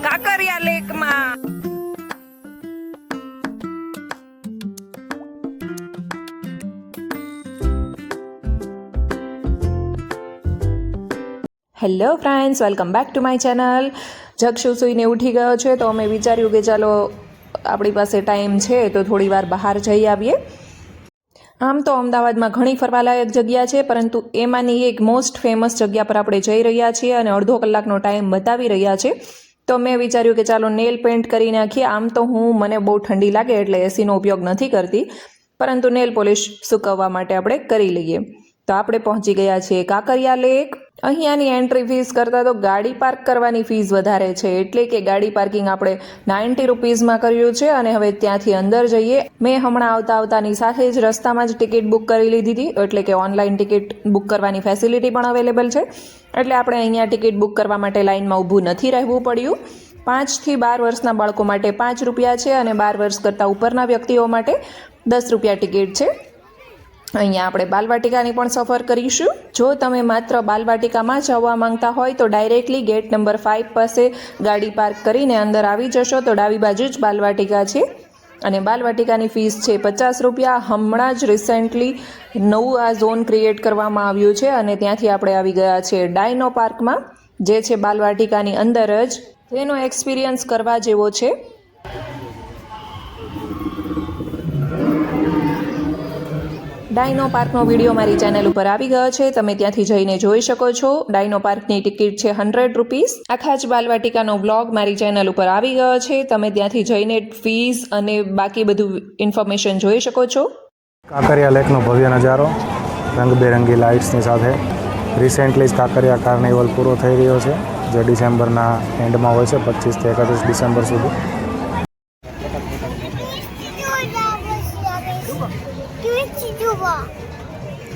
કાંકરિયા લેકમાં. Hello friends, welcome back to my channel. Jakshu સૂઈને ઉઠી ગયો છે તો અમે વિચાર્યું કે ચાલો આપણી પાસે ટાઈમ છે તો થોડી વાર બહાર જઈ આવીએ. આમ તો અમદાવાદમાં ઘણી ફરવાલાયક જગ્યા છે, પરંતુ એમાંની એક મોસ્ટ ફેમસ જગ્યા પર આપણે જઈ રહ્યા છીએ અને અડધો કલાકનો ટાઈમ બતાવી રહ્યા છે. તો મેં વિચાર્યું કે ચાલો નેલ પેન્ટ કરી નાખીએ. આમ તો મને બહુ ઠંડી લાગે એટલે એસીનો ઉપયોગ નથી કરતી, પરંતુ નેલ પોલિશ સૂકવવા માટે આપણે કરી લઈએ. તો આપણે પહોંચી ગયા છીએ કાંકરિયા લેક. અહીંયાની એન્ટ્રી ફીસ કરતાં તો ગાડી પાર્ક કરવાની ફીસ વધારે છે, એટલે કે ગાડી પાર્કિંગ આપણે 90 રૂપીઝમાં કર્યું છે અને હવે ત્યાંથી અંદર જઈએ. મેં હમણાં આવતાની સાથે જ રસ્તામાં જ ટિકિટ બુક કરી લીધી હતી, એટલે કે ઓનલાઈન ટિકિટ બુક કરવાની ફેસિલિટી પણ અવેલેબલ છે, એટલે આપણે અહીંયા ટિકિટ બુક કરવા માટે લાઇનમાં ઊભું નથી રહેવું પડ્યું. 5 થી 12 વર્ષના બાળકો માટે 5 રૂપિયા છે અને 12 વર્ષ કરતાં ઉપરના વ્યક્તિઓ માટે 10 રૂપિયા ટિકિટ છે. અહીંયા આપણે બાલવાટિકાની પણ સફર કરીશું. જો તમે માત્ર બાલવાટિકામાં જવા માંગતા હોય તો ડાયરેક્ટલી ગેટ નંબર 5 પાસે ગાડી પાર્ક કરીને અંદર આવી જશો તો ડાબી બાજુ જ બાલવાટિકા છે અને બાલવાટિકાની ફીસ છે 50 રૂપિયા. હમણાં જ રિસેન્ટલી નવું આ ઝોન ક્રિએટ કરવામાં આવ્યું છે અને ત્યાંથી આપણે આવી ગયા છે ડાયનો પાર્કમાં, જે છે બાલવાટિકાની અંદર જ. તેનો એક્સપિરિયન્સ કરવા જેવો છે. ડાયનો પાર્કનો વિડીયો મારી ચેનલ ઉપર આવી ગયો છે, તમે ત્યાંથી જઈને જોઈ શકો છો. ડાયનો પાર્કની ટિકિટ છે 100 રૂપીસ. આખા જ બાલવાટિકાનો બ્લોગ મારી ચેનલ ઉપર આવી ગયો છે, તમે ત્યાંથી જઈને ફીસ અને બાકી બધું ઇન્ફોર્મેશન જોઈ શકો છો. કાંકરિયા લેકનો ભવ્ય નજારો રંગબેરંગી લાઇટ્સની સાથે. રિસેન્ટલી જ કાંકરિયા કાર્નિવલ પૂરો થઈ રહ્યો છે, જે ડિસેમ્બરના એન્ડમાં હોય છે, 25 થી 31 ડિસેમ્બર સુધી.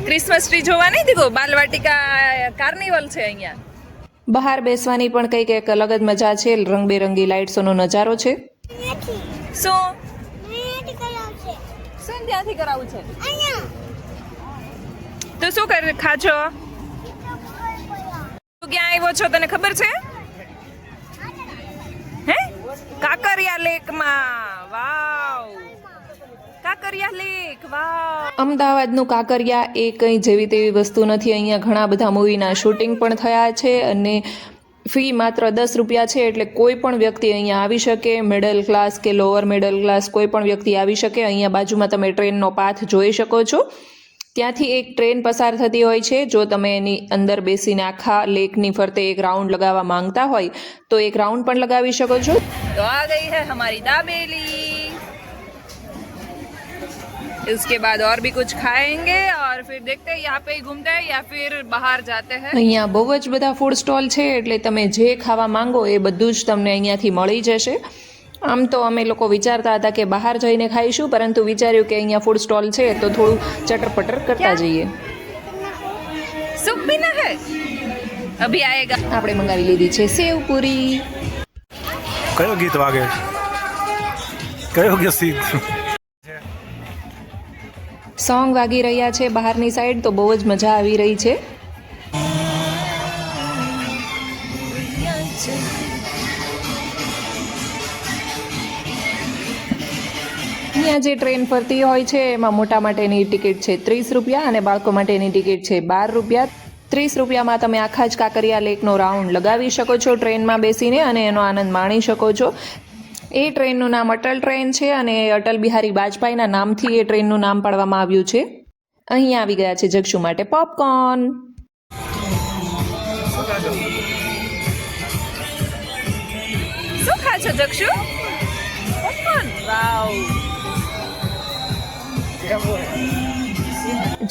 ક્રિસમસ ટ્રી જોવા નહીં દીધો, બાલવાટિકા કાર્નિવલ છે અહીંયા. બહાર બેસવાની પણ કંઈક એક અલગ જ મજા છે. રંગબેરંગી લાઇટ્સનો નજારો છે. શું ત્યાંથી કરાવું છે? તો શું ખાજો? તું ક્યાં આવ્યો છો, તને ખબર છે? હે, કાંકરિયા લેકમાં. વાવ, કાંકરિયા લેક, વાવ. અમદાવાદનું કાંકરિયા એ કંઈ જેવી તેવી વસ્તુ નથી. અહીંયા ઘણા બધા મૂવીના શૂટિંગ પણ થયા છે અને ફી માત્ર 10 રૂપિયા છે, એટલે કોઈ પણ વ્યક્તિ અહીંયા આવી શકે. મિડલ ક્લાસ કે લોઅર મિડલ ક્લાસ કોઈ પણ વ્યક્તિ આવી શકે. અહીંયા બાજુમાં તમે ટ્રેનનો પાથ જોઈ શકો છો. ત્યાંથી એક ટ્રેન પસાર થતી હોય છે. જો તમે એની અંદર બેસીને આખા લેકની ફરતે એક રાઉન્ડ લગાવવા માંગતા હોય તો એક રાઉન્ડ પણ લગાવી શકો છો. તો આ ગઈ है हमारी दाबेली. इसके बाद और भी कुछ खाएंगे और फिर देखते हैं यहाँ पे घूमते हैं या फिर बाहर जाते हैं. અહીંયા બહુ જ બધા ફૂડ સ્ટોલ છે, એટલે તમે જે ખાવા માંગો એ બધું જ તમને અહીંયાથી મળી જશે. આમ તો અમે લોકો વિચારતા હતા કે બહાર જઈને ખાઈશું, પરંતુ વિચાર્યું કે અહીંયા ફૂડ સ્ટોલ છે તો થોડું ચટર-પટર કરતા જઈએ. સુપ પીના હે, અભી આયેગા. આપણે મંગાવી લીધી છે સેવ પૂરી. કયો ગીત વાગે? કયો ગીત? સોંગ વાગી રહ્યા છે બહારની સાઈડ, તો બહુ જ મજા આવી રહી છે. અહીંયા જે ટ્રેન ફરતી હોય છે એમાં મોટા માટેની ટિકિટ છે 30 રૂપિયા અને બાળકો માટેની ટિકિટ છે 12 રૂપિયા. 30 રૂપિયામાં તમે આખા જ કાંકરિયા લેકનો રાઉન્ડ લગાવી શકો છો ટ્રેનમાં બેસીને અને એનો આનંદ માણી શકો છો. એ ટ્રેનનું નામ અટલ ટ્રેન છે અને અટલ બિહારી વાજપેયીના નામથી એ ટ્રેનનું નામ પાડવામાં આવ્યું છે. અહીં આવી ગયા છે જક્ષુ માટે પોપકોર્ન. શું ખાશો જક્ષુ? પોપકોર્ન. વાવ.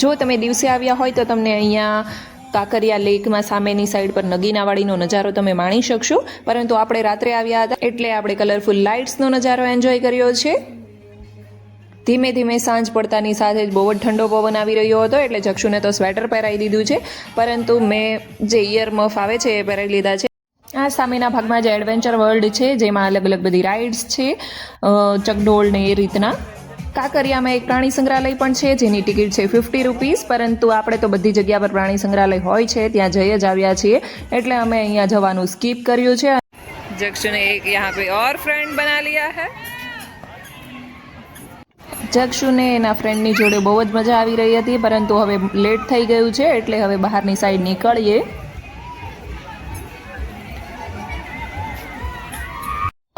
જો તમે દિવસે આવ્યા હોય તો તમને અહીંયા કાંકરિયા લેકમાં સામેની સાઈડ પર નગીનાવાડીનો નજારો તમે માણી શકશો, પરંતુ આપણે રાત્રે આવ્યા હતા એટલે આપણે કલરફુલ લાઇટ્સનો નજારો એન્જોય કર્યો છે. ધીમે ધીમે સાંજ પડતાની સાથે જ બહુ જ ઠંડો પવન આવી રહ્યો હતો, એટલે જક્ષુને તો સ્વેટર પહેરાવી દીધું છે, પરંતુ મેં જે ઇયર મફ આવે છે એ પહેરાવી લીધા છે. આ સામેના ભાગમાં જે એડવેન્ચર વર્લ્ડ છે, જેમાં અલગ અલગ બધી રાઇડ્સ છે, ચકડોળ ને એ રીતના. કાંકરિયામાં એક પ્રાણી સંગ્રહાલય પણ છે, જેની ટિકિટ છે 50 રૂપીસ, પરંતુ આપણે તો બધી જગ્યા પર પ્રાણી સંગ્રહાલય હોય છે ત્યાં જઈ જ આવ્યા છીએ, એટલે અમે અહીંયા જવાનું સ્કીપ કર્યું છે. जक्षु ने एक यहाँ पे और फ्रेंड बना लिया है. જક્ષુને એના ફ્રેન્ડની જોડે બહુ જ મજા આવી રહી હતી, પરંતુ હવે લેટ થઈ ગયું છે એટલે હવે બહારની સાઈડ નીકળીએ.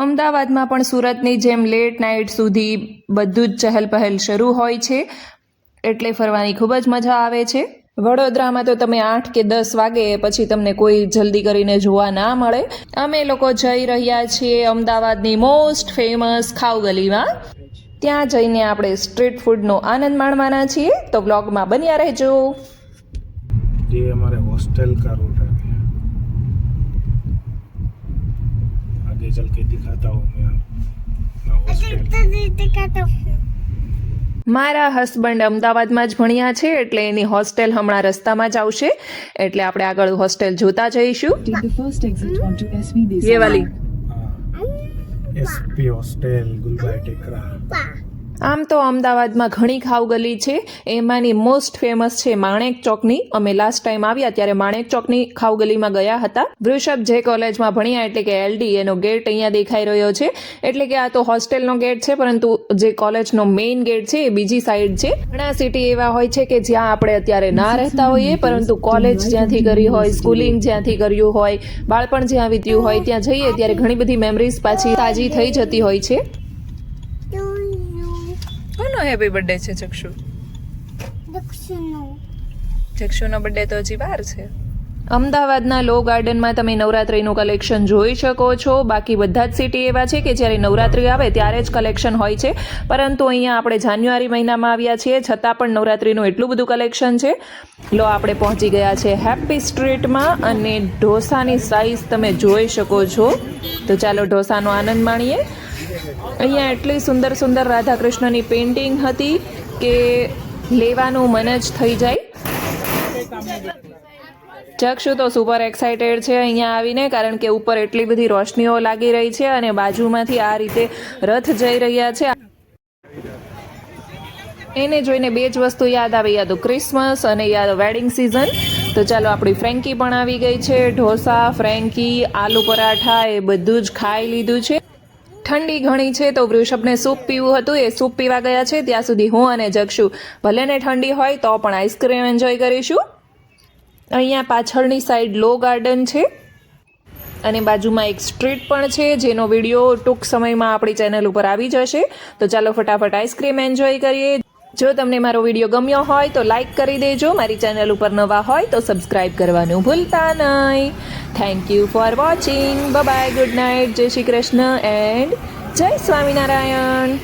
અમદાવાદમાં પણ સુરતની જેમ લેટ નાઇટ સુધી બધું જ ચહલ પહલ શરૂ હોય છે, એટલે ફરવાની ખૂબ જ મજા આવે છે. વડોદરામાં તો તમે 8 કે 10 વાગે પછી તમને કોઈ જલ્દી કરીને જોવા ના મળે. અમે લોકો જઈ રહ્યા છીએ અમદાવાદની મોસ્ટ ફેમસ ખાઉગલીમાં. ત્યાં જઈને આપણે સ્ટ્રીટ ફૂડનો આનંદ માણવાના છીએ, તો વ્લોગમાં બન્યા રહેજો. ये हमारे हॉस्टल का रूट है. आगे चल के दिखाता हूँ मैं हॉस्टल. મારા હસબન્ડ અમદાવાદમાં જ ભણ્યા છે, એટલે એની હોસ્ટેલ હમણાં રસ્તામાં જ આવશે, એટલે આપણે આગળ હોસ્ટેલ જોતા જઈશું. ये वाली एसपी हॉस्टल गुलबाई टेकरा. આમ તો અમદાવાદમાં ઘણી ખાઉગલી છે, એમાંની મોસ્ટ ફેમસ છે માણેક ચોકની. અમે લાસ્ટ ટાઈમ આવ્યા ત્યારે માણેક ચોકની ખાઉગલીમાં ગયા હતા. વૃષભ જે કોલેજમાં ભણ્યા એટલે કે LD, એનો ગેટ અહીંયા દેખાઈ રહ્યો છે, એટલે કે આ તો હોસ્ટેલનો ગેટ છે, પરંતુ જે કોલેજનો મેઇન ગેટ છે એ બીજી સાઈડ છે. ઘણા સિટી એવા હોય છે કે જ્યાં આપણે અત્યારે ના રહેતા હોઈએ, પરંતુ કોલેજ જ્યાંથી કરી હોય, સ્કૂલિંગ જ્યાંથી કર્યું હોય, બાળપણ જ્યાં વીત્યું હોય, ત્યાં જઈએ ત્યારે ઘણી બધી મેમરીઝ પાછી તાજી થઈ જતી હોય છે. કોનો હેપી બર્થડે છે ચક્ષુ? ચક્ષુનો બર્થડે તો હજી વાર છે. અમદાવાદના લો ગાર્ડનમાં તમે નવરાત્રિનું કલેક્શન જોઈ શકો છો. બાકી બધા જ સિટી એવા છે કે જ્યારે નવરાત્રિ આવે ત્યારે જ કલેક્શન હોય છે, પરંતુ અહીંયા આપણે જાન્યુઆરી મહિનામાં આવ્યા છીએ છતાં પણ નવરાત્રિનું એટલું બધું કલેક્શન છે. લો આપણે પહોંચી ગયા છે હેપી સ્ટ્રીટમાં, અને ઢોસાની સાઇઝ તમે જોઈ શકો છો. તો ચાલો ઢોસાનો આનંદ માણીએ. અહીંયા એટલી સુંદર સુંદર રાધા કૃષ્ણની પેઇન્ટિંગ હતી કે લેવાનું મન જ થઈ જાય. ચક્ષુ તો સુપર એક્સાઇટેડ છે અહીંયા આવીને, કારણ કે ઉપર એટલી બધી રોશનીઓ લાગી રહી છે અને બાજુમાંથી આ રીતે રથ જઈ રહ્યા છે. એને જોઈને બે જ વસ્તુ યાદ આવે, યા તો ક્રિસમસ અને યા તો વેડિંગ સિઝન. તો ચાલો આપણી ફ્રેન્કી પણ આવી ગઈ છે. ઢોસા, ફ્રેન્કી, આલુ પરાઠા એ બધું જ ખાઈ લીધું છે. ઠંડી ઘણી છે તો વૃષભને સૂપ પીવું હતું, એ સૂપ પીવા ગયા છે. ત્યાં સુધી હું અને જક્ષુ ભલે ને ઠંડી હોય તો પણ આઈસ્ક્રીમ એન્જોય કરીશું. અહીંયા પાછળની સાઈડ લો ગાર્ડન છે અને બાજુમાં એક સ્ટ્રીટ પણ છે, જેનો વિડીયો ટૂંક સમયમાં આપણી ચેનલ ઉપર આવી જશે. તો ચાલો ફટાફટ આઈસ્ક્રીમ એન્જોય કરીએ. જો તમને મારો વિડીયો ગમ્યો હોય તો લાઈક કરી દેજો. મારી ચેનલ ઉપર નવા હોય તો સબસ્ક્રાઈબ કરવાનું ભૂલતા નહીં. Thank you for watching. Bye, good night, જય શ્રી કૃષ્ણ એન્ડ જય સ્વામિનારાયણ.